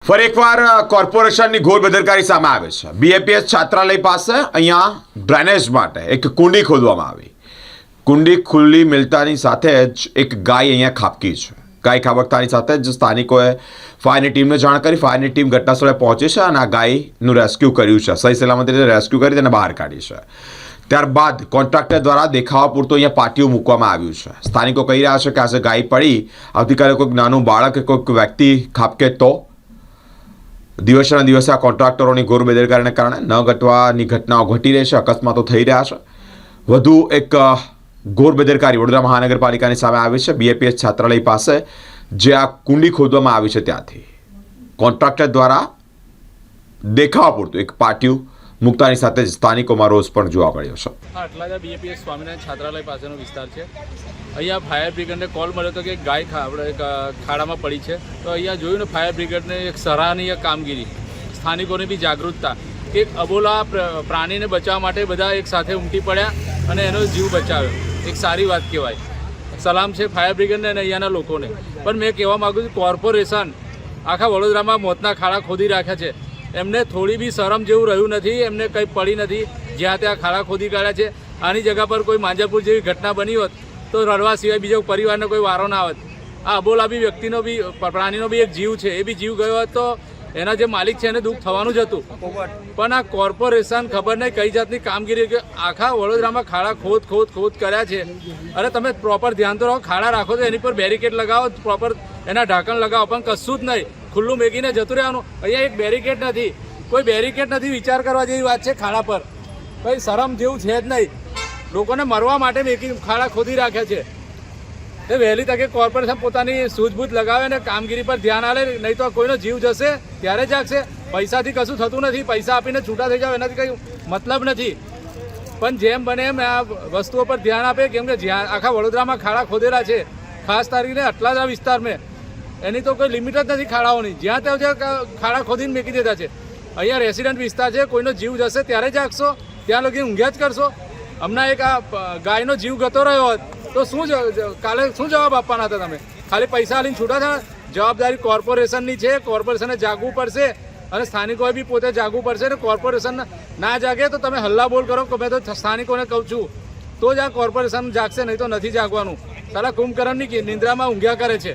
ફરી એકવાર કોર્પોરેશનની ઘોર બેદરકારી સામે આવે છે। બીએપીએસ છાત્રાલય પાસે અહીંયા ડ્રેનેજ માટે એક કુંડી ખોદવામાં આવી। કુંડી ખુલ્લી મિલતાની સાથે જ એક ગાય અહીંયા ખાબકી છે। ગાય ખાબકતાની સાથે જ સ્થાનિકોએ ફાયરની ટીમને જાણ કરી। ફાયરની ટીમ ઘટનાસ્થળે પહોંચી છે અને આ ગાયનું રેસ્ક્યુ કર્યું છે। સહી સલામતી રીતે રેસ્ક્યુ કરી તેને બહાર કાઢી છે। ત્યારબાદ કોન્ટ્રાક્ટર દ્વારા દેખાવા પૂરતું અહીંયા પાટિયું મૂકવામાં આવ્યું છે। સ્થાનિકો કહી રહ્યા છે કે આજે ગાય પડી આવતીકાલે કોઈક નાનું બાળક કે કોઈક વ્યક્તિ ખાબકે તો દિવસેના દિવસે આ કોન્ટ્રાક્ટરોની ઘોર બેદરકારીને કારણે ન ઘટવાની ઘટનાઓ ઘટી રહી છે। અકસ્માતો થઈ રહ્યા છે। વધુ એક ઘોર બેદરકારી વડોદરા મહાનગરપાલિકાની સામે આવી છે। બીએપીએસ છાત્રાલય પાસે જે આ કુંડી ખોદવામાં આવી છે ત્યાંથી કોન્ટ્રાક્ટર દ્વારા દેખાવા પૂરતું એક પાટિયું મુક્તાની સાથે જ સ્થાનિકોમાં રોષ પણ જોવા મળ્યો છે। આટલા બીએપીએસ સ્વામિનારાયણ છાત્રાલય પાસેનો વિસ્તાર છે। અહીંયા ફાયર બ્રિગેડને કોલ મળ્યો હતો કે ગાય ખાડામાં પડી છે। તો અહીંયા જોયું ને ફાયર બ્રિગેડને એક સરાહનીય કામગીરી, સ્થાનિકોની બી જાગૃતતા, એક અબોલા પ્રાણીને બચાવવા માટે બધા એક સાથે ઉમટી પડ્યા અને એનો જીવ બચાવ્યો। એક સારી વાત કહેવાય। સલામ છે ફાયર બ્રિગેડને અને અહીંયાના લોકોને। પણ મેં કહેવા માગું છું, કોર્પોરેશન આખા વડોદરામાં મોતના ખાડા ખોદી રાખ્યા છે। એમને થોડી બી શરમ જેવું રહ્યું નથી। એમને કંઈ પડી નથી, જ્યાં ત્યાં ખાડા ખોદી કાઢ્યા છે। આની જગ્યા પર કોઈ માંજરપુર જેવી ઘટના બની હોત તો રડવા સિવાય બીજો પરિવારનો કોઈ વારો ના આવત। આ અબોલા બી વ્યક્તિનો બી પ્રાણીનો બી એક જીવ છે, એ બી જીવ ગયો હોત તો એના જે માલિક છે એને દુઃખ થવાનું જ હતું। પણ આ કોર્પોરેશન ખબર નહીં કઈ જાતની કામગીરી કે આખા વડોદરામાં ખાડા ખોદ કર્યા છે। અરે તમે પ્રોપર ધ્યાન તો રાખો, ખાડા રાખો તો એની પર બેરિકેડ લગાવો, પ્રોપર એના ઢાંકણ લગાવો, પણ કશું જ નહીં, ખુલ્લું મેકીને જતું રહેવાનું। અહીંયા એક બેરિકેડ નથી, કોઈ બેરિકેડ નથી, વિચાર કરવા જેવી વાત છે। ખાડા પર કંઈ શરમ જેવું છે જ નહીં। લોકોને મરવા માટે મેકી ખાડા ખોદી રાખ્યા છે। એ વહેલી તકે કોર્પોરેશન પોતાની સૂઝબૂઝ લગાવે ને કામગીરી પર ધ્યાન આપે, નહીં તો કોઈનો જીવ જશે ત્યારે જાગશે। પૈસાથી કશું થતું નથી, પૈસા આપીને છૂટા થઈ જાવ એનાથી કંઈ મતલબ નથી। પણ જેમ બને એમ આ વસ્તુઓ પર ધ્યાન આપે, કેમ કે જ્યાં આખા વડોદરામાં ખાડા ખોદેલા છે, ખાસ તારીખને આટલા જ વિસ્તારમાં, એની તો કોઈ લિમિટ જ નથી ખાડાઓની। જ્યાં ત્યાં ખાડા ખોદીને મેકી દેતા છે। અહીંયા રેસિડન્ટ વિસ્તાર છે, કોઈનો જીવ જશે ત્યારે જાગશો, ત્યાં લગી ઊંઘ્યા જ કરશો। હમણાં એક આ ગાયનો જીવ ગતો રહ્યો હોત તો કાલે શું જવાબ આપવાના હતા તમે? ખાલી પૈસા લઈને છૂટા થયા? જવાબદારી કોર્પોરેશનની છે। કોર્પોરેશને જાગવું પડશે અને સ્થાનિકોએ બી પોતે જાગવું પડશે। અને કોર્પોરેશન ના જાગે તો તમે હલ્લા બોલ કરો, મેં તો સ્થાનિકોને કહું છું, તો જ આ કોર્પોરેશન જાગશે, નહીં તો નથી જાગવાનું। સાલા કુંભકર્ણની નિંદ્રામાં ઊંઘ્યા કરે છે।